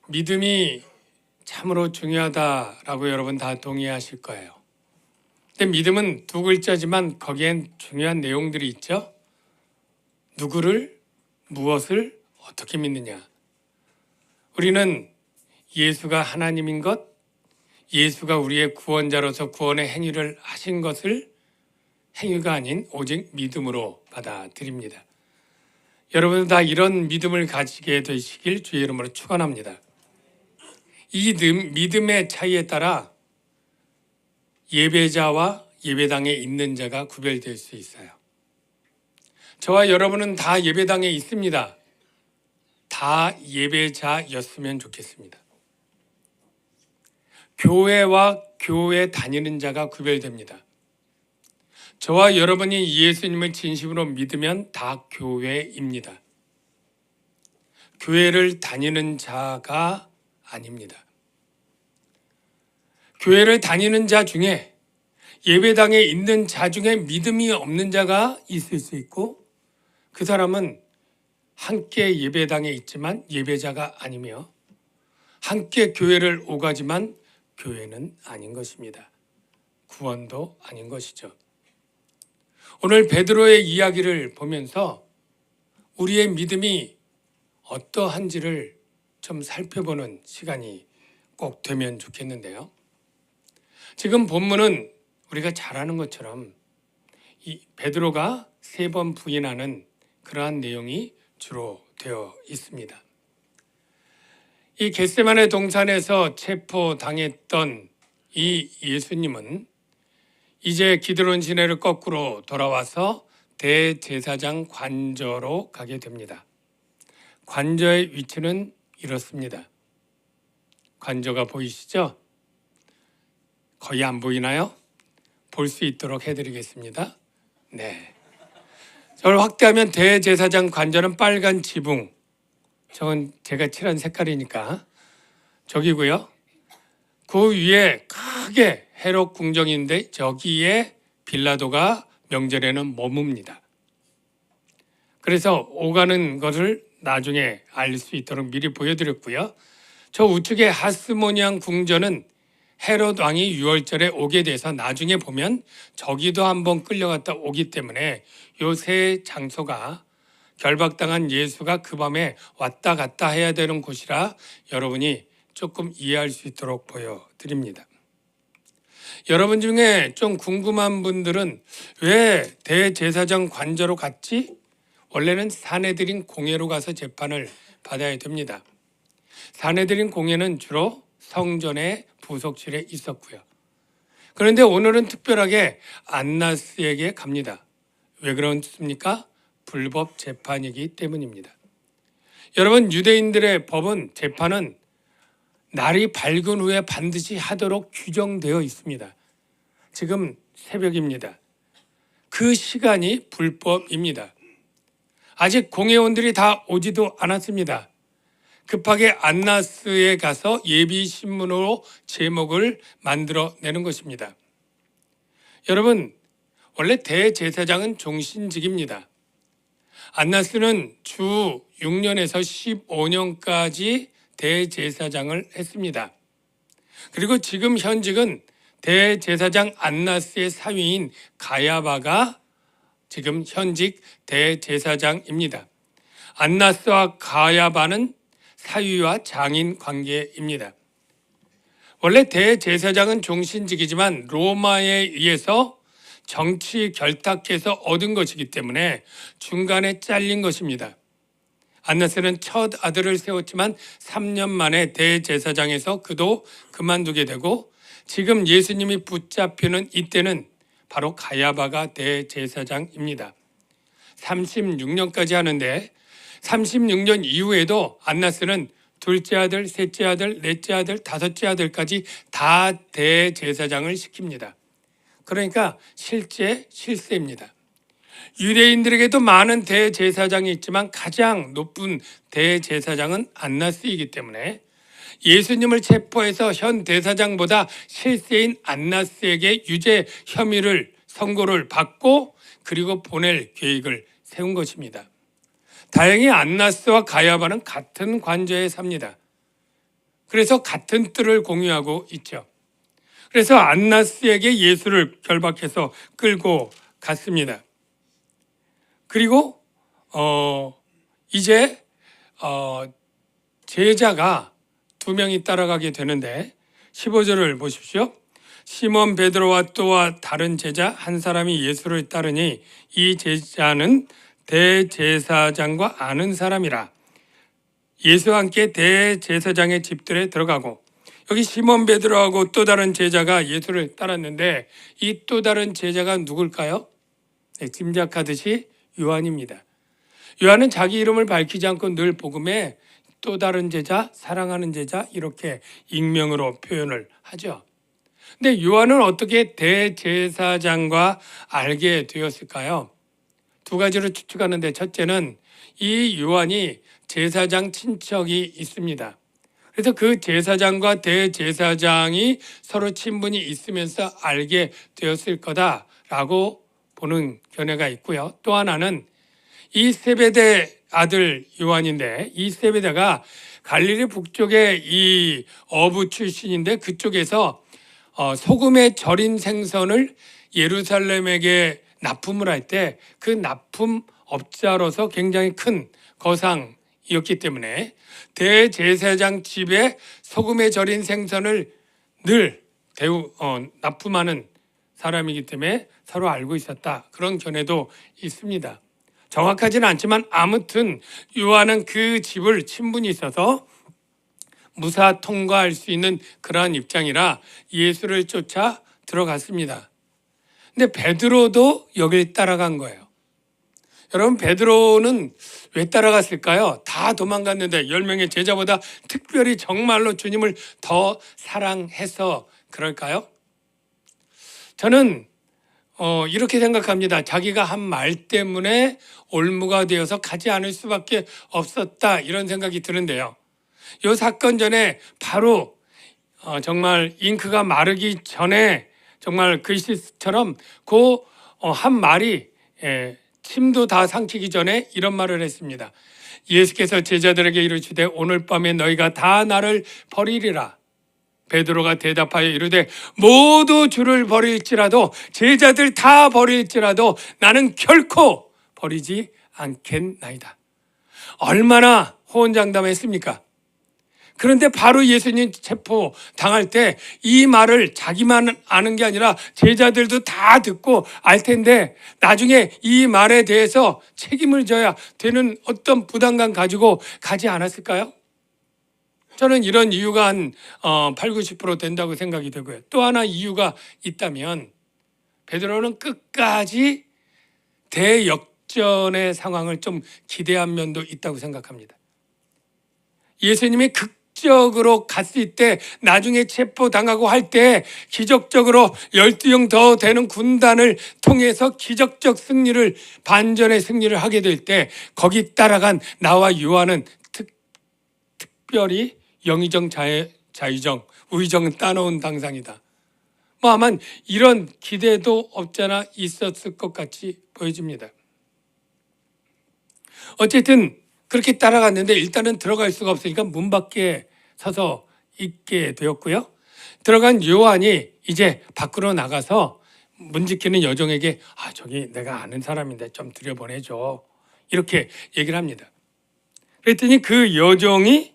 믿음이 참으로 중요하다라고 여러분 다 동의하실 거예요. 근데 믿음은 두 글자지만 거기엔 중요한 내용들이 있죠. 누구를, 무엇을 어떻게 믿느냐. 우리는 예수가 하나님인 것, 예수가 우리의 구원자로서 구원의 행위를 하신 것을 행위가 아닌 오직 믿음으로 받아들입니다. 여러분 다 이런 믿음을 가지게 되시길 주의 이름으로 축원합니다. 이 믿음의 차이에 따라 예배자와 예배당에 있는 자가 구별될 수 있어요. 저와 여러분은 다 예배당에 있습니다. 다 예배자였으면 좋겠습니다. 교회와 교회 다니는 자가 구별됩니다. 저와 여러분이 예수님을 진심으로 믿으면 다 교회입니다. 교회를 다니는 자가 아닙니다. 교회를 다니는 자 중에 예배당에 있는 자 중에 믿음이 없는 자가 있을 수 있고 그 사람은 함께 예배당에 있지만 예배자가 아니며 함께 교회를 오가지만 교회는 아닌 것입니다. 구원도 아닌 것이죠. 오늘 베드로의 이야기를 보면서 우리의 믿음이 어떠한지를 좀 살펴보는 시간이 꼭 되면 좋겠는데요. 지금 본문은 우리가 잘 아는 것처럼 이 베드로가 3번 부인하는 그러한 내용이 주로 되어 있습니다. 이 겟세마네 동산에서 체포당했던 이 예수님은 이제 기드론 시내를 거꾸로 돌아와서 대제사장 관저로 가게 됩니다. 관저의 위치는 이렇습니다. 관저가 보이시죠? 거의 안 보이나요? 볼 수 있도록 해드리겠습니다. 네. 저걸 확대하면 대제사장 관저는 빨간 지붕. 저건 제가 칠한 색깔이니까 저기고요. 그 위에 크게 헤롯 궁정인데 저기에 빌라도가 명절에는 머뭅니다. 그래서 오가는 것을 나중에 알 수 있도록 미리 보여드렸고요. 저 우측에 하스모니안 궁전은 헤롯 왕이 6월절에 오게 돼서 나중에 보면 저기도 한번 끌려갔다 오기 때문에 요 세 장소가 결박당한 예수가 그 밤에 왔다 갔다 해야 되는 곳이라 여러분이 조금 이해할 수 있도록 보여드립니다. 여러분 중에 좀 궁금한 분들은 왜 대제사장 관저로 갔지? 원래는 사내들인 공회로 가서 재판을 받아야 됩니다. 사내들인 공회는 주로 성전의 부속실에 있었고요. 그런데 오늘은 특별하게 안나스에게 갑니다. 왜 그렇습니까? 불법 재판이기 때문입니다. 여러분, 유대인들의 법은 재판은 날이 밝은 후에 반드시 하도록 규정되어 있습니다. 지금 새벽입니다. 그 시간이 불법입니다. 아직 공회원들이 다 오지도 않았습니다. 급하게 안나스에 가서 예비 신문으로 제목을 만들어내는 것입니다. 여러분, 원래 대제사장은 종신직입니다. 안나스는 주 6년에서 15년까지 대제사장을 했습니다. 그리고 지금 현직은 대제사장 안나스의 사위인 가야바가 지금 현직 대제사장입니다. 안나스와 가야바는 사위와 장인 관계입니다. 원래 대제사장은 종신직이지만 로마에 의해서 정치 결탁해서 얻은 것이기 때문에 중간에 잘린 것입니다. 안나스는 첫 아들을 세웠지만 3년 만에 대제사장에서 그도 그만두게 되고 지금 예수님이 붙잡히는 이때는 바로 가야바가 대제사장입니다. 36년까지 하는데 36년 이후에도 안나스는 둘째 아들, 셋째 아들, 넷째 아들, 다섯째 아들까지 다 대제사장을 시킵니다. 그러니까 실세입니다. 유대인들에게도 많은 대제사장이 있지만 가장 높은 대제사장은 안나스이기 때문에 예수님을 체포해서 현 대사장보다 실세인 안나스에게 유죄 혐의를 선고를 받고 그리고 보낼 계획을 세운 것입니다. 다행히 안나스와 가야바는 같은 관저에 삽니다. 그래서 같은 뜰을 공유하고 있죠. 그래서 안나스에게 예수를 결박해서 끌고 갔습니다. 그리고 이제 제자가 2명이 따라가게 되는데 15절을 보십시오. 시몬 베드로와 또한 다른 제자 한 사람이 예수를 따르니 이 제자는 대제사장과 아는 사람이라. 예수와 함께 대제사장의 집들에 들어가고, 여기 시몬 베드로하고 또 다른 제자가 예수를 따랐는데 이 또 다른 제자가 누굴까요? 네, 짐작하듯이 요한입니다. 요한은 자기 이름을 밝히지 않고 늘 복음에 또 다른 제자, 사랑하는 제자 이렇게 익명으로 표현을 하죠. 근데 요한은 어떻게 대제사장과 알게 되었을까요? 2가지로 추측하는데, 첫째는 이 요한이 제사장 친척이 있습니다. 그래서 그 제사장과 대제사장이 서로 친분이 있으면서 알게 되었을 거다라고 보는 견해가 있고요. 또 하나는 이 세베대 아들 요한인데, 이 세베대가 갈릴리 북쪽의 이 어부 출신인데 그쪽에서 소금에 절인 생선을 예루살렘에게 납품을 할 때 그 납품업자로서 굉장히 큰 거상이었기 때문에 대제사장 집에 소금에 절인 생선을 늘 납품하는 사람이기 때문에 서로 알고 있었다, 그런 견해도 있습니다. 정확하지는 않지만 아무튼 요한은 그 집을 친분이 있어서 무사 통과할 수 있는 그러한 입장이라 예수를 쫓아 들어갔습니다. 근데 베드로도 여길 따라간 거예요. 여러분, 베드로는 왜 따라갔을까요? 다 도망갔는데 10명의 제자보다 특별히 정말로 주님을 더 사랑해서 그럴까요? 저는 이렇게 생각합니다. 자기가 한 말 때문에 올무가 되어서 가지 않을 수밖에 없었다, 이런 생각이 드는데요. 이 사건 전에 바로 정말 잉크가 마르기 전에 정말 글씨처럼 그 한 말이 침도 다 삼키기 전에 이런 말을 했습니다. 예수께서 제자들에게 이르시되 오늘 밤에 너희가 다 나를 버리리라. 베드로가 대답하여 이르되 모두 주를 버릴지라도, 제자들 다 버릴지라도 나는 결코 버리지 않겠나이다. 얼마나 호언장담했습니까? 그런데 바로 예수님 체포 당할 때 이 말을 자기만 아는 게 아니라 제자들도 다 듣고 알 텐데 나중에 이 말에 대해서 책임을 져야 되는 어떤 부담감 가지고 가지 않았을까요? 저는 이런 이유가 한 8, 90% 된다고 생각이 되고요. 또 하나 이유가 있다면 베드로는 끝까지 대역전의 상황을 좀 기대한 면도 있다고 생각합니다. 예수님이 극적으로 갔을 때, 나중에 체포당하고 할 때 기적적으로 12명 더 되는 군단을 통해서 기적적 승리를, 반전의 승리를 하게 될 때 거기 따라간 나와 요한은 특별히 영의정, 자의정, 우의정은 따놓은 당상이다. 아마 이런 기대도 없잖아 있었을 것 같이 보여집니다. 어쨌든 그렇게 따라갔는데 일단은 들어갈 수가 없으니까 문 밖에 서서 있게 되었고요. 들어간 요한이 이제 밖으로 나가서 문 지키는 여종에게 저기 내가 아는 사람인데 좀 들여보내줘, 이렇게 얘기를 합니다. 그랬더니 그 여종이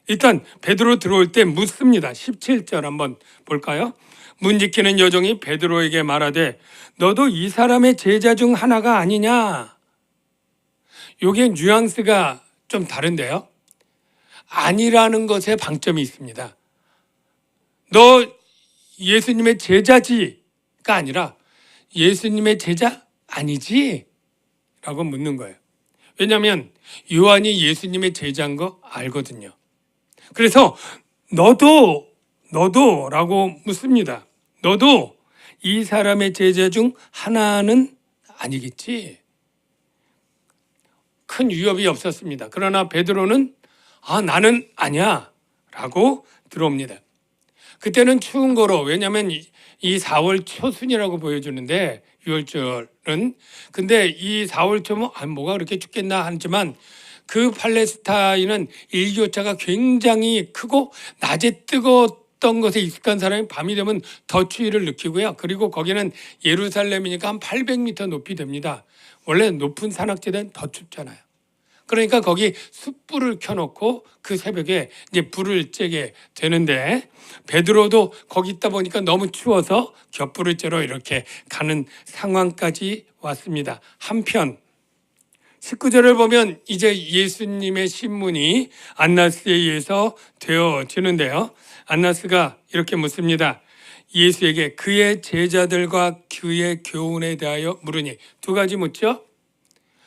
일단 베드로 들어올 때 묻습니다. 17절 한번 볼까요? 문 지키는 여종이 베드로에게 말하되 너도 이 사람의 제자 중 하나가 아니냐? 요게 뉘앙스가 좀 다른데요. 아니라는 것에 방점이 있습니다. 너 예수님의 제자지가 아니라 예수님의 제자 아니지? 라고 묻는 거예요. 왜냐하면 요한이 예수님의 제자인 거 알거든요. 그래서 너도 라고 묻습니다. 너도 이 사람의 제자 중 하나는 아니겠지? 큰 위협이 없었습니다. 그러나 베드로는 나는 아니야 라고 들어옵니다. 그때는 추운 거로, 왜냐하면 이 4월 초순이라고 보여주는데 6월절은, 근데 이 4월 초면 뭐가 그렇게 춥겠나 하지만 그 팔레스타인은 일교차가 굉장히 크고 낮에 뜨거웠던 것에 익숙한 사람이 밤이 되면 더 추위를 느끼고요. 그리고 거기는 예루살렘이니까 한 800m 높이 됩니다. 원래 높은 산악지대는 더 춥잖아요. 그러니까 거기 숯불을 켜놓고 그 새벽에 이제 불을 쬐게 되는데, 베드로도 거기 있다 보니까 너무 추워서 겹불을 쬐러 이렇게 가는 상황까지 왔습니다. 한편 19절을 보면 이제 예수님의 신문이 안나스에 의해서 되어지는데요. 안나스가 이렇게 묻습니다. 예수에게 그의 제자들과 그의 교훈에 대하여 물으니, 두 가지 묻죠.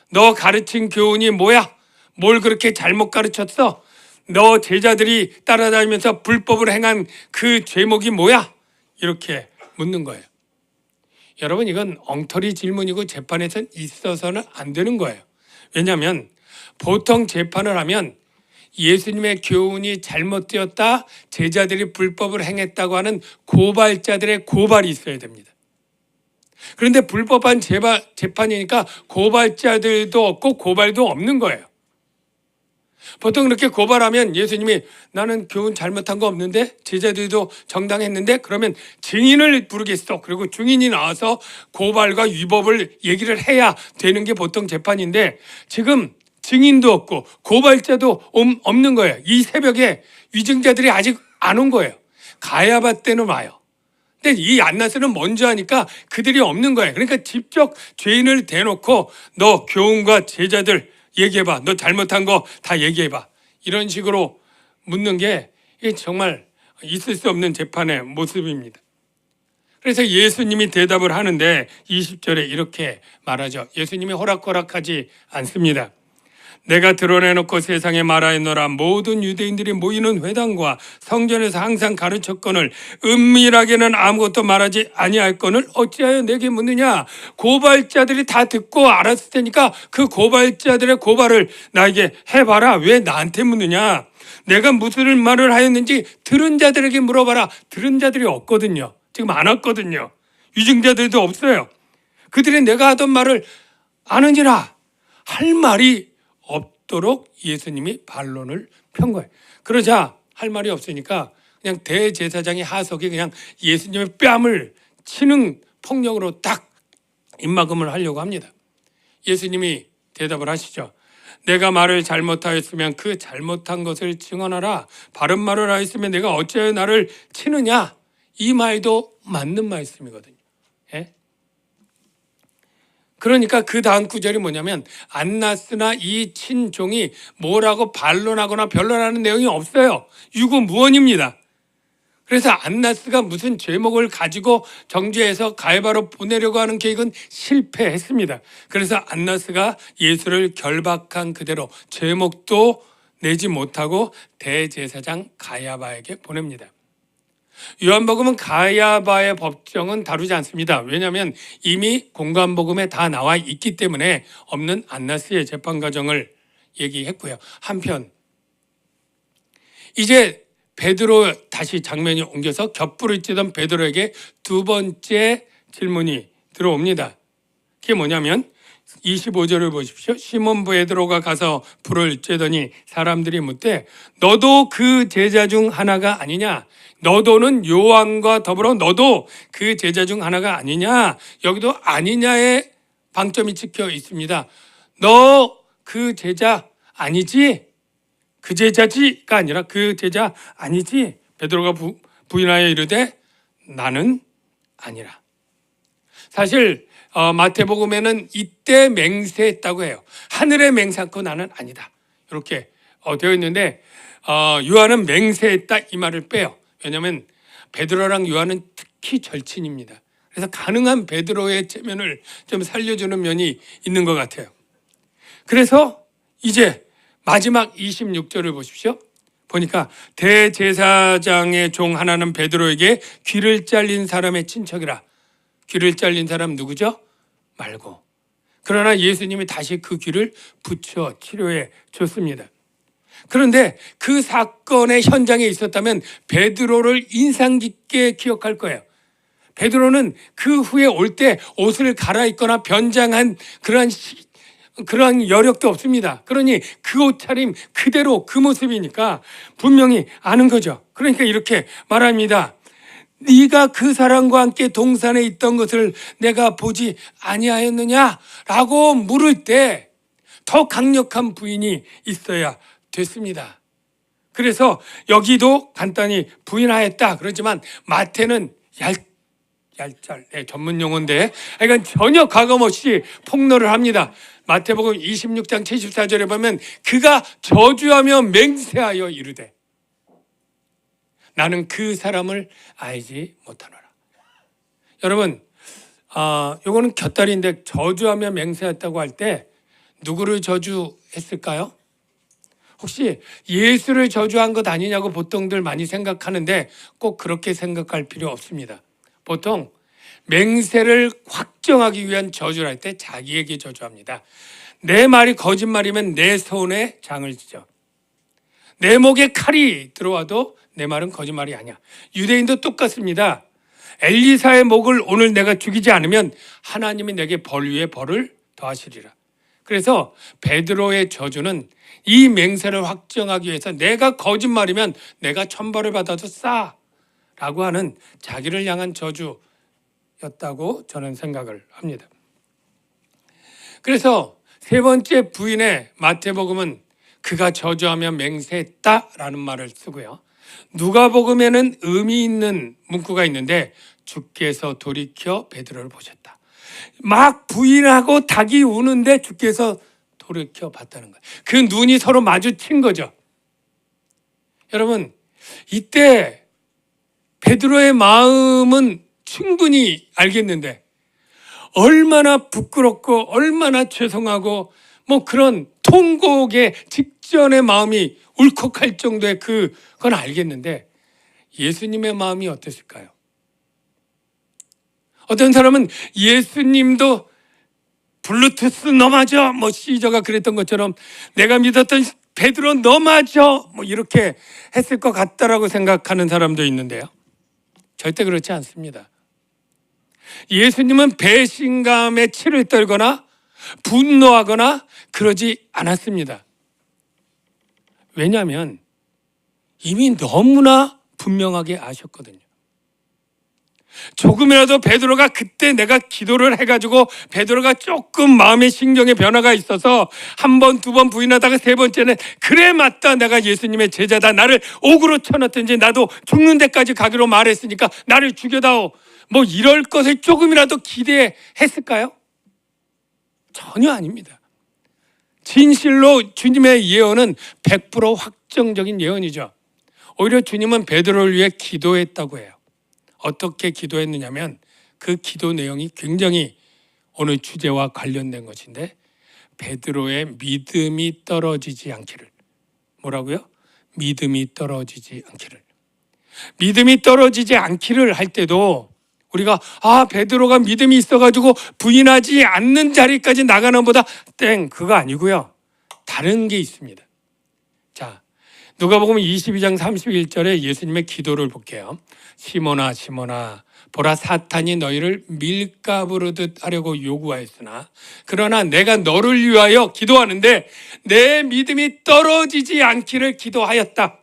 너 가르친 교훈이 뭐야? 뭘 그렇게 잘못 가르쳤어? 너 제자들이 따라다니면서 불법을 행한 그 죄목이 뭐야? 이렇게 묻는 거예요. 여러분, 이건 엉터리 질문이고 재판에선 있어서는 안 되는 거예요. 왜냐하면 보통 재판을 하면 예수님의 교훈이 잘못되었다, 제자들이 불법을 행했다고 하는 고발자들의 고발이 있어야 됩니다. 그런데 불법한 재판이니까 고발자들도 없고 고발도 없는 거예요. 보통 그렇게 고발하면 예수님이 나는 교훈 잘못한 거 없는데, 제자들도 정당했는데, 그러면 증인을 부르겠어. 그리고 증인이 나와서 고발과 위법을 얘기를 해야 되는 게 보통 재판인데, 지금 증인도 없고 고발자도 없는 거예요. 이 새벽에 위증자들이 아직 안 온 거예요. 가야바 때는 와요. 근데 이 안나스는 먼저 하니까 그들이 없는 거예요. 그러니까 직접 죄인을 대놓고 너 교훈과 제자들 얘기해봐. 너 잘못한 거 다 얘기해봐. 이런 식으로 묻는 게 정말 있을 수 없는 재판의 모습입니다. 그래서 예수님이 대답을 하는데 20절에 이렇게 말하죠. 예수님이 호락호락하지 않습니다. 내가 드러내놓고 세상에 말하였노라. 모든 유대인들이 모이는 회당과 성전에서 항상 가르쳤거늘 은밀하게는 아무것도 말하지 아니할거늘 어찌하여 내게 묻느냐. 고발자들이 다 듣고 알았을 테니까 그 고발자들의 고발을 나에게 해봐라. 왜 나한테 묻느냐. 내가 무슨 말을 하였는지 들은 자들에게 물어봐라. 들은 자들이 없거든요. 지금 안 왔거든요. 위증자들도 없어요. 그들이 내가 하던 말을 아느니라. 할 말이 없도록 예수님이 반론을 편 거예요. 그러자 할 말이 없으니까 그냥 대제사장이 하석이 그냥 예수님의 뺨을 치는 폭력으로 딱 입막음을 하려고 합니다. 예수님이 대답을 하시죠. 내가 말을 잘못하였으면 그 잘못한 것을 증언하라. 바른 말을 하였으면 내가 어찌하여 나를 치느냐. 이 말도 맞는 말씀이거든요. 예? 그러니까 그 다음 구절이 뭐냐면 안나스나 이 친종이 뭐라고 반론하거나 변론하는 내용이 없어요. 유구무원입니다. 그래서 안나스가 무슨 죄목을 가지고 정죄해서 가야바로 보내려고 하는 계획은 실패했습니다. 그래서 안나스가 예수를 결박한 그대로 죄목도 내지 못하고 대제사장 가야바에게 보냅니다. 요한복음은 가야바의 법정은 다루지 않습니다. 왜냐하면 이미 공관복음에 다 나와 있기 때문에 없는 안나스의 재판 과정을 얘기했고요. 한편 이제 베드로 다시 장면이 옮겨서 겹불을 찌던 베드로에게 두 번째 질문이 들어옵니다. 그게 뭐냐면 25절을 보십시오. 시몬 베드로가 가서 불을 쬐더니 사람들이 묻되 너도 그 제자 중 하나가 아니냐. 너도는 요한과 더불어 너도 그 제자 중 하나가 아니냐. 여기도 아니냐의 방점이 찍혀 있습니다. 너 그 제자 아니지? 그 제자지가 아니라 그 제자 아니지? 베드로가 부인하여 이르되 나는 아니라. 사실 마태복음에는 이때 맹세했다고 해요. 하늘에 맹세하고 나는 아니다. 이렇게 되어 있는데 요한은 맹세했다 이 말을 빼요. 왜냐하면 베드로랑 요한은 특히 절친입니다. 그래서 가능한 베드로의 체면을 좀 살려주는 면이 있는 것 같아요. 그래서 이제 마지막 26절을 보십시오. 보니까 대제사장의 종 하나는 베드로에게 귀를 잘린 사람의 친척이라. 귀를 잘린 사람 누구죠? 말고. 그러나 예수님이 다시 그 귀를 붙여 치료해 줬습니다. 그런데 그 사건의 현장에 있었다면 베드로를 인상 깊게 기억할 거예요. 베드로는 그 후에 올 때 옷을 갈아입거나 변장한 그러한 그러한 여력도 없습니다. 그러니 그 옷차림 그대로 그 모습이니까 분명히 아는 거죠. 그러니까 이렇게 말합니다. 네가 그 사람과 함께 동산에 있던 것을 내가 보지 아니하였느냐라고 물을 때 더 강력한 부인이 있어야 됐습니다. 그래서 여기도 간단히 부인하였다 그러지만 마태는 얄짤 전문 용어인데 그러니까 전혀 가감없이 폭로를 합니다. 마태복음 26장 74절에 보면 그가 저주하며 맹세하여 이르되 나는 그 사람을 알지 못하노라. 여러분, 요거는 곁다리인데 저주하며 맹세했다고 할 때 누구를 저주했을까요? 혹시 예수를 저주한 것 아니냐고 보통들 많이 생각하는데 꼭 그렇게 생각할 필요 없습니다. 보통 맹세를 확정하기 위한 저주를 할 때 자기에게 저주합니다. 내 말이 거짓말이면 내 손에 장을 지죠. 내 목에 칼이 들어와도 내 말은 거짓말이 아니야. 유대인도 똑같습니다. 엘리사의 목을 오늘 내가 죽이지 않으면 하나님이 내게 벌 위에 벌을 더하시리라. 그래서 베드로의 저주는 이 맹세를 확정하기 위해서 내가 거짓말이면 내가 천벌을 받아도 싸라고 하는 자기를 향한 저주였다고 저는 생각을 합니다. 그래서 세 번째 부인의 마태복음은 그가 저주하며 맹세했다라는 말을 쓰고요. 누가복음에는 의미 있는 문구가 있는데 주께서 돌이켜 베드로를 보셨다. 막 부인하고 닭이 우는데 주께서 돌이켜 봤다는 거예요. 그 눈이 서로 마주친 거죠. 여러분, 이때 베드로의 마음은 충분히 알겠는데 얼마나 부끄럽고 얼마나 죄송하고 뭐 그런 통곡의 직전의 마음이 울컥할 정도의 그건 알겠는데 예수님의 마음이 어땠을까요? 어떤 사람은 예수님도 블루투스 너 맞아 뭐 시저가 그랬던 것처럼 내가 믿었던 베드로 너 맞아 뭐 이렇게 했을 것 같다라고 생각하는 사람도 있는데요. 절대 그렇지 않습니다. 예수님은 배신감에 치를 떨거나 분노하거나 그러지 않았습니다. 왜냐하면 이미 너무나 분명하게 아셨거든요. 조금이라도 베드로가 그때 내가 기도를 해가지고 베드로가 조금 마음의 신경의 변화가 있어서 한 번, 두 번 부인하다가 세 번째는 그래 맞다 내가 예수님의 제자다 나를 옥으로 쳐넣든지 나도 죽는 데까지 가기로 말했으니까 나를 죽여다오 뭐 이럴 것을 조금이라도 기대했을까요? 전혀 아닙니다. 진실로 주님의 예언은 100% 확정적인 예언이죠. 오히려 주님은 베드로를 위해 기도했다고 해요. 어떻게 기도했느냐면 그 기도 내용이 굉장히 오늘 주제와 관련된 것인데 베드로의 믿음이 떨어지지 않기를. 뭐라고요? 믿음이 떨어지지 않기를. 믿음이 떨어지지 않기를 할 때도 우리가 베드로가 믿음이 있어가지고 부인하지 않는 자리까지 나가는 보다 그거 아니고요. 다른 게 있습니다. 자, 누가복음 22장 31절에 예수님의 기도를 볼게요. 시몬아 시몬아 보라 사탄이 너희를 밀가부르듯 하려고 요구하였으나 그러나 내가 너를 위하여 기도하는데 내 믿음이 떨어지지 않기를 기도하였다.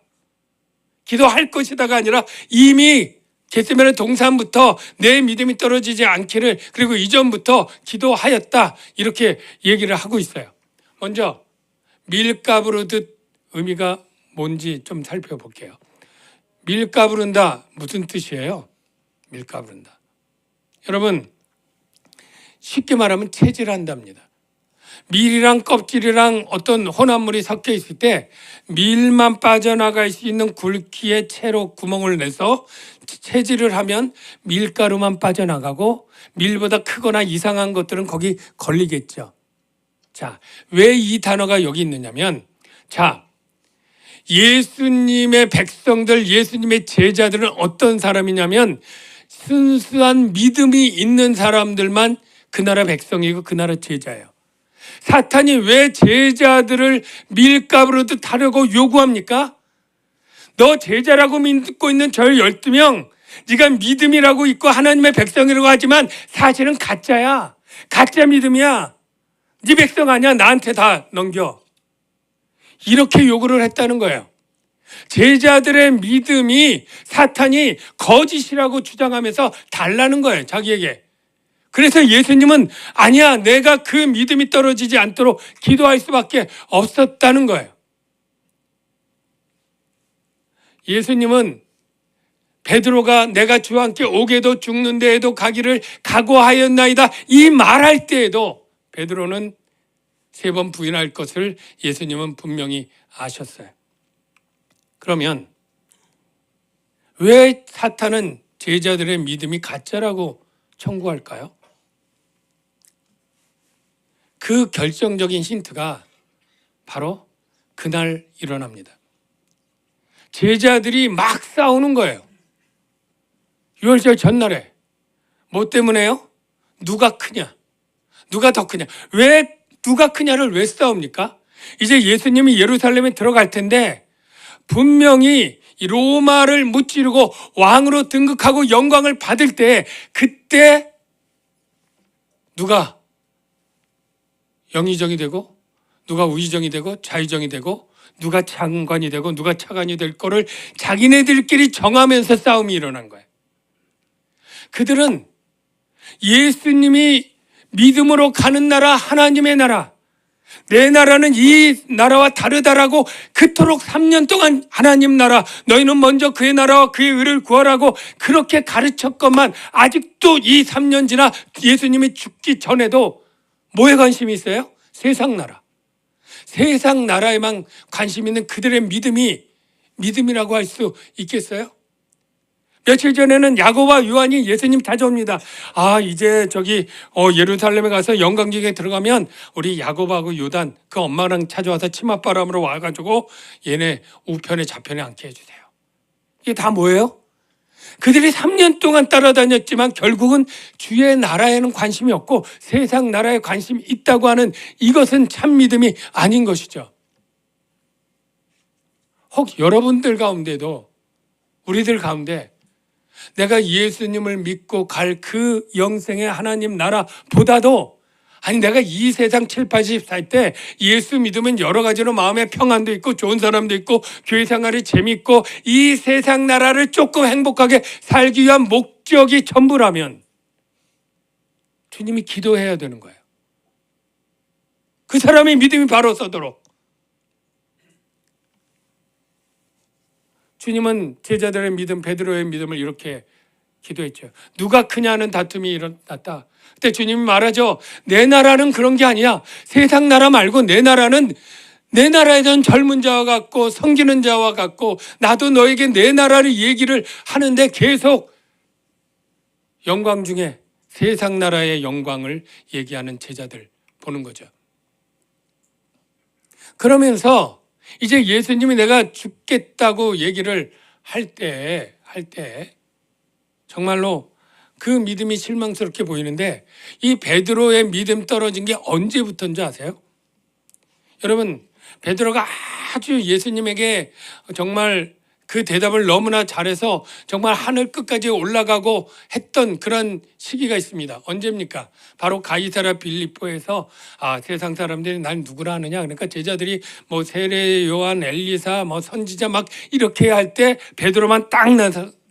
기도할 것이다가 아니라 이미 겟세마네 동산부터 내 믿음이 떨어지지 않기를 그리고 이전부터 기도하였다 이렇게 얘기를 하고 있어요. 먼저 밀가부르듯 의미가 뭔지 좀 살펴볼게요. 밀가부른다 무슨 뜻이에요? 밀가부른다. 여러분 쉽게 말하면 체질한답니다. 밀이랑 껍질이랑 어떤 혼합물이 섞여 있을 때 밀만 빠져나갈 수 있는 굵기의 채로 구멍을 내서 채질을 하면 밀가루만 빠져나가고 밀보다 크거나 이상한 것들은 거기 걸리겠죠. 자, 왜 이 단어가 여기 있느냐면 자, 예수님의 백성들, 예수님의 제자들은 어떤 사람이냐면 순수한 믿음이 있는 사람들만 그 나라 백성이고 그 나라 제자예요. 사탄이 왜 제자들을 밀가부르듯 하려고 요구합니까? 너 제자라고 믿고 있는 저 12명 네가 믿음이라고 있고 하나님의 백성이라고 하지만 사실은 가짜야. 가짜 믿음이야. 네 백성 아니야? 나한테 다 넘겨. 이렇게 요구를 했다는 거예요. 제자들의 믿음이 사탄이 거짓이라고 주장하면서 달라는 거예요, 자기에게. 그래서 예수님은 아니야, 내가 그 믿음이 떨어지지 않도록 기도할 수밖에 없었다는 거예요. 예수님은 베드로가 내가 주와 함께 오게도 죽는 데에도 가기를 각오하였나이다 이 말할 때에도 베드로는 3번 부인할 것을 예수님은 분명히 아셨어요. 그러면 왜 사탄은 제자들의 믿음이 가짜라고 청구할까요? 그 결정적인 힌트가 바로 그날 일어납니다. 제자들이 막 싸우는 거예요. 유월절 전날에. 뭐 때문에요? 누가 크냐? 누가 더 크냐? 왜 누가 크냐를 왜 싸웁니까? 이제 예수님이 예루살렘에 들어갈 텐데 분명히 이 로마를 무찌르고 왕으로 등극하고 영광을 받을 때 그때 누가 영의정이 되고 누가 우의정이 되고 좌의정이 되고 누가 장관이 되고 누가 차관이 될 거를 자기네들끼리 정하면서 싸움이 일어난 거예요. 그들은 예수님이 믿음으로 가는 나라, 하나님의 나라, 내 나라는 이 나라와 다르다라고 그토록 3년 동안 하나님 나라, 너희는 먼저 그의 나라와 그의 의를 구하라고 그렇게 가르쳤건만 아직도 이 3년 지나 예수님이 죽기 전에도 뭐에 관심이 있어요? 세상 나라. 세상 나라에만 관심 있는 그들의 믿음이라고 할 수 있겠어요? 며칠 전에는 야고보와 요한이 예수님 찾아옵니다. 이제 예루살렘에 가서 영광중에 들어가면 우리 야고보하고 요단 그 엄마랑 찾아와서 치맛바람으로 와가지고 얘네 우편에 좌편에 앉게 해주세요. 이게 다 뭐예요? 그들이 3년 동안 따라다녔지만 결국은 주의 나라에는 관심이 없고 세상 나라에 관심이 있다고 하는 이것은 참 믿음이 아닌 것이죠. 혹 여러분들 가운데도 우리들 가운데 내가 예수님을 믿고 갈 그 영생의 하나님 나라보다도 내가 이 세상 7, 80 살 때 예수 믿으면 여러 가지로 마음의 평안도 있고 좋은 사람도 있고 교회 생활이 재밌고 이 세상 나라를 조금 행복하게 살기 위한 목적이 전부라면 주님이 기도해야 되는 거예요. 그 사람의 믿음이 바로 서도록. 주님은 제자들의 믿음, 베드로의 믿음을 이렇게 기도했죠. 누가 크냐는 다툼이 일어났다. 그때 주님이 말하죠. 내 나라는 그런 게 아니야. 세상 나라 말고 내 나라는 내 나라에는 젊은 자와 같고 섬기는 자와 같고 나도 너에게 내 나라를 얘기를 하는데 계속 영광 중에 세상 나라의 영광을 얘기하는 제자들 보는 거죠. 그러면서 이제 예수님이 내가 죽겠다고 얘기를 할 때 정말로 그 믿음이 실망스럽게 보이는데 이 베드로의 믿음 떨어진 게 언제부터인지 아세요? 여러분, 베드로가 아주 예수님에게 정말 그 대답을 너무나 잘해서 정말 하늘 끝까지 올라가고 했던 그런 시기가 있습니다. 언제입니까? 바로 가이사랴 빌립보에서 세상 사람들이 날 누구라 하느냐. 그러니까 제자들이 뭐 세례 요한, 엘리사, 뭐 선지자 막 이렇게 할 때 베드로만 딱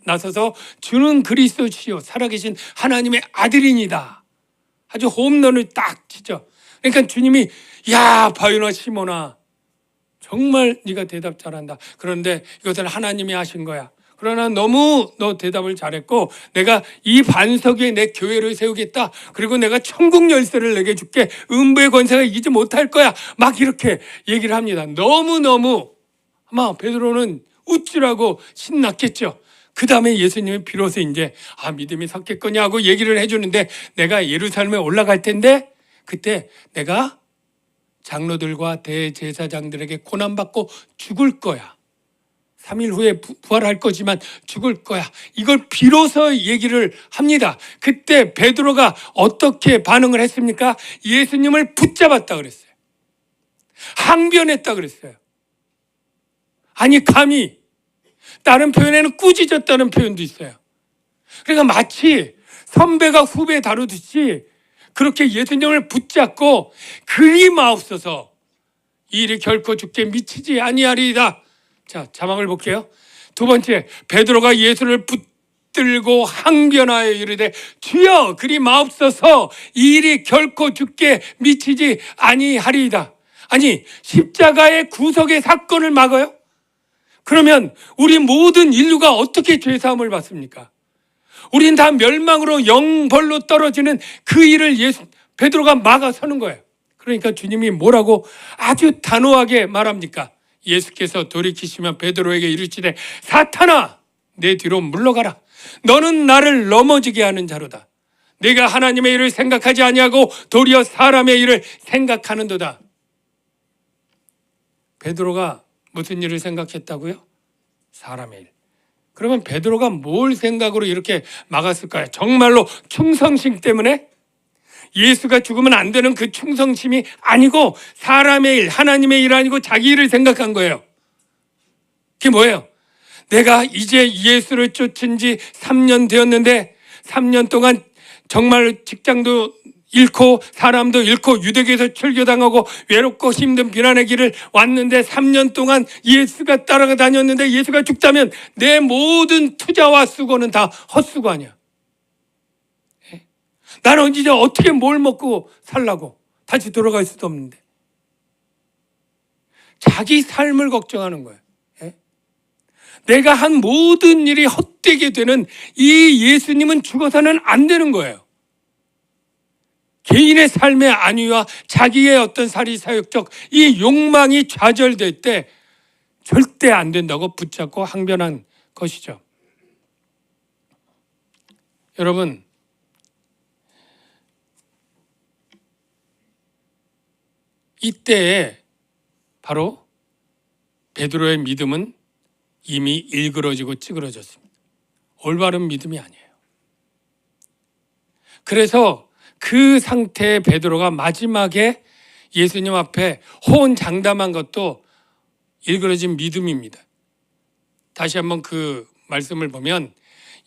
나서서 주는 그리스도시요 살아계신 하나님의 아들이니다. 아주 홈런을 딱 치죠. 그러니까 주님이 야 바요나 시몬아 정말 네가 대답 잘한다. 그런데 이것은 하나님이 하신 거야. 그러나 너무 너 대답을 잘했고 내가 이 반석 위에 내 교회를 세우겠다. 그리고 내가 천국 열쇠를 내게 줄게. 음부의 권세가 이기지 못할 거야. 막 이렇게 얘기를 합니다. 너무너무 아마 베드로는 우쭐하고 신났겠죠. 그 다음에 예수님이 비로소 이제 믿음이 섰겠거냐 하고 얘기를 해주는데 내가 예루살렘에 올라갈 텐데 그때 내가 장로들과 대제사장들에게 고난받고 죽을 거야. 3일 후에 부활할 거지만 죽을 거야. 이걸 비로소 얘기를 합니다. 그때 베드로가 어떻게 반응을 했습니까? 예수님을 붙잡았다 그랬어요. 항변했다 그랬어요. 아니 감히 다른 표현에는 꾸짖었다는 표현도 있어요. 그러니까 마치 선배가 후배 다루듯이 그렇게 예수님을 붙잡고 그리 마옵소서 이 일이 결코 죽게 미치지 아니하리이다. 자, 자막을 볼게요. 두 번째, 베드로가 예수를 붙들고 항변하여 이르되 주여 그리 마옵소서 이 일이 결코 죽게 미치지 아니하리이다. 아니, 십자가의 구속의 사건을 막아요? 그러면 우리 모든 인류가 어떻게 죄사함을 받습니까? 우린 다 멸망으로 영벌로 떨어지는 그 일을 베드로가 막아서는 거예요. 그러니까 주님이 뭐라고 아주 단호하게 말합니까? 예수께서 돌이키시면 베드로에게 이르시되 사탄아 내 뒤로 물러가라. 너는 나를 넘어지게 하는 자로다. 내가 하나님의 일을 생각하지 아니하고 도리어 사람의 일을 생각하는도다. 베드로가 무슨 일을 생각했다고요? 사람의 일. 그러면 베드로가 뭘 생각으로 이렇게 막았을까요? 정말로 충성심 때문에? 예수가 죽으면 안 되는 그 충성심이 아니고 사람의 일, 하나님의 일 아니고 자기 일을 생각한 거예요. 그게 뭐예요? 내가 이제 예수를 쫓은 지 3년 되었는데 3년 동안 정말 직장도 잃고 사람도 잃고 유대교에서 출교당하고 외롭고 힘든 비난의 길을 왔는데 3년 동안 예수가 따라다녔는데 예수가 죽다면 내 모든 투자와 수고는 다 헛수고 아니야. 나는 이제 어떻게 뭘 먹고 살라고 다시 돌아갈 수도 없는데 자기 삶을 걱정하는 거예요. 내가 한 모든 일이 헛되게 되는 이 예수님은 죽어서는 안 되는 거예요. 개인의 삶의 안위와 자기의 어떤 사리사욕적 이 욕망이 좌절될 때 절대 안 된다고 붙잡고 항변한 것이죠. 여러분, 이때에 바로 베드로의 믿음은 이미 일그러지고 찌그러졌습니다. 올바른 믿음이 아니에요. 그래서 그 상태의 베드로가 마지막에 예수님 앞에 호언장담한 것도 일그러진 믿음입니다. 다시 한번 그 말씀을 보면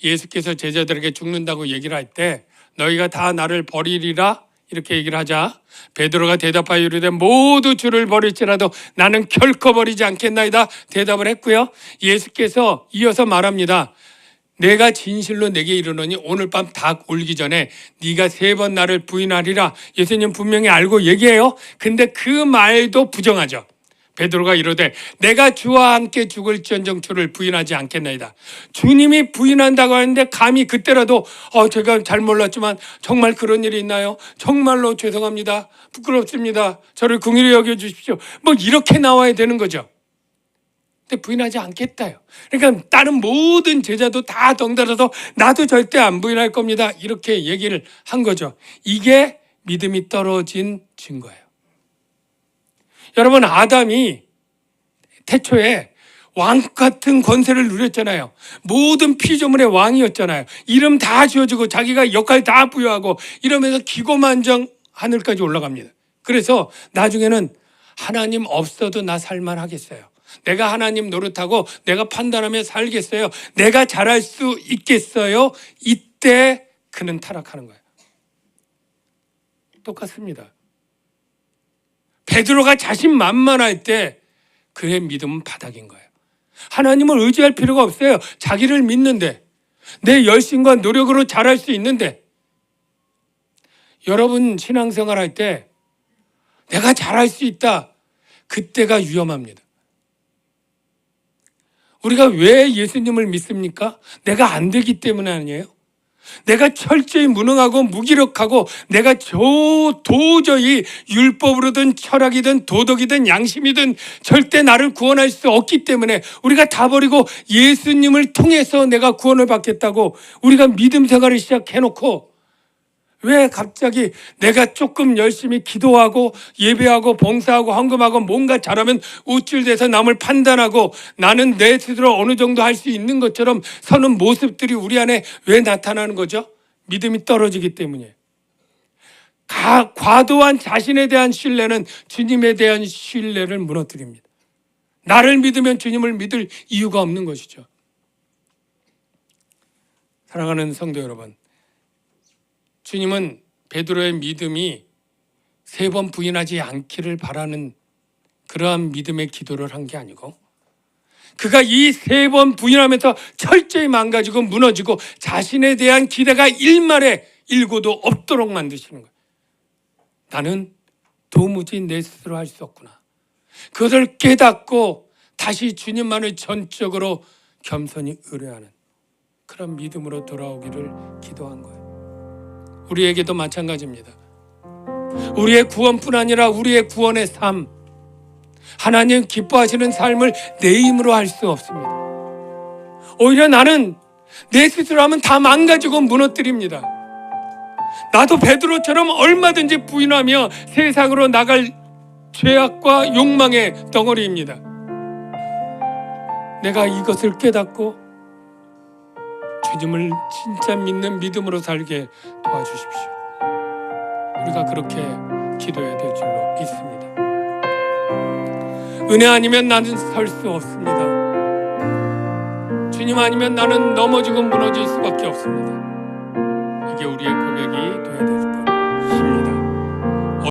예수께서 제자들에게 죽는다고 얘기를 할 때 너희가 다 나를 버리리라 이렇게 얘기를 하자 베드로가 대답하여 이르되 모두 주를 버릴지라도 나는 결코 버리지 않겠나이다 대답을 했고요. 예수께서 이어서 말합니다. 내가 진실로 내게 이르노니 오늘 밤 닭 울기 전에 네가 3번 나를 부인하리라. 예수님 분명히 알고 얘기해요. 근데 그 말도 부정하죠. 베드로가 이르되 내가 주와 함께 죽을지언정 주를 부인하지 않겠나이다. 주님이 부인한다고 하는데 감히 그때라도 제가 잘 몰랐지만 정말 그런 일이 있나요? 정말로 죄송합니다. 부끄럽습니다. 저를 긍휼히 여겨주십시오. 뭐 이렇게 나와야 되는 거죠. 근데 부인하지 않겠다요. 그러니까 다른 모든 제자도 다 덩달아서 나도 절대 안 부인할 겁니다. 이렇게 얘기를 한 거죠. 이게 믿음이 떨어진 증거예요. 여러분, 아담이 태초에 왕 같은 권세를 누렸잖아요. 모든 피조물의 왕이었잖아요. 이름 다 지어주고 자기가 역할 다 부여하고 이러면서 기고만장 하늘까지 올라갑니다. 그래서 나중에는 하나님 없어도 나 살만하겠어요. 내가 하나님 노릇하고 내가 판단하며 살겠어요. 내가 잘할 수 있겠어요. 이때 그는 타락하는 거예요. 똑같습니다. 베드로가 자신만만할 때 그의 믿음은 바닥인 거예요. 하나님을 의지할 필요가 없어요. 자기를 믿는데 내 열심과 노력으로 잘할 수 있는데 여러분 신앙생활 할 때 내가 잘할 수 있다. 그때가 위험합니다. 우리가 왜 예수님을 믿습니까? 내가 안 되기 때문에 아니에요? 내가 철저히 무능하고 무기력하고 내가 도저히 율법으로든 철학이든 도덕이든 양심이든 절대 나를 구원할 수 없기 때문에 우리가 다 버리고 예수님을 통해서 내가 구원을 받겠다고 우리가 믿음 생활을 시작해놓고 왜 갑자기 내가 조금 열심히 기도하고 예배하고 봉사하고 헌금하고 뭔가 잘하면 우쭐대서 남을 판단하고 나는 내 스스로 어느 정도 할 수 있는 것처럼 서는 모습들이 우리 안에 왜 나타나는 거죠? 믿음이 떨어지기 때문이에요. 과도한 자신에 대한 신뢰는 주님에 대한 신뢰를 무너뜨립니다. 나를 믿으면 주님을 믿을 이유가 없는 것이죠. 사랑하는 성도 여러분, 주님은 베드로의 믿음이 3번 부인하지 않기를 바라는 그러한 믿음의 기도를 한 게 아니고, 그가 이 3번 부인하면서 철저히 망가지고 무너지고 자신에 대한 기대가 일말의 일고도 없도록 만드시는 거예요. 나는 도무지 내 스스로 할 수 없구나. 그것을 깨닫고 다시 주님만을 전적으로 겸손히 의뢰하는 그런 믿음으로 돌아오기를 기도한 거예요. 우리에게도 마찬가지입니다. 우리의 구원뿐 아니라 우리의 구원의 삶, 하나님 기뻐하시는 삶을 내 힘으로 할 수 없습니다. 오히려 나는 내 스스로 하면 다 망가지고 무너뜨립니다. 나도 베드로처럼 얼마든지 부인하며 세상으로 나갈 죄악과 욕망의 덩어리입니다. 내가 이것을 깨닫고 주님을 진짜 믿는 믿음으로 살게 도와주십시오. 우리가 그렇게 기도해야 될 줄로 믿습니다. 은혜 아니면 나는 설 수 없습니다. 주님 아니면 나는 넘어지고 무너질 수밖에 없습니다. 이게 우리의 고백이 되어야 됩니다.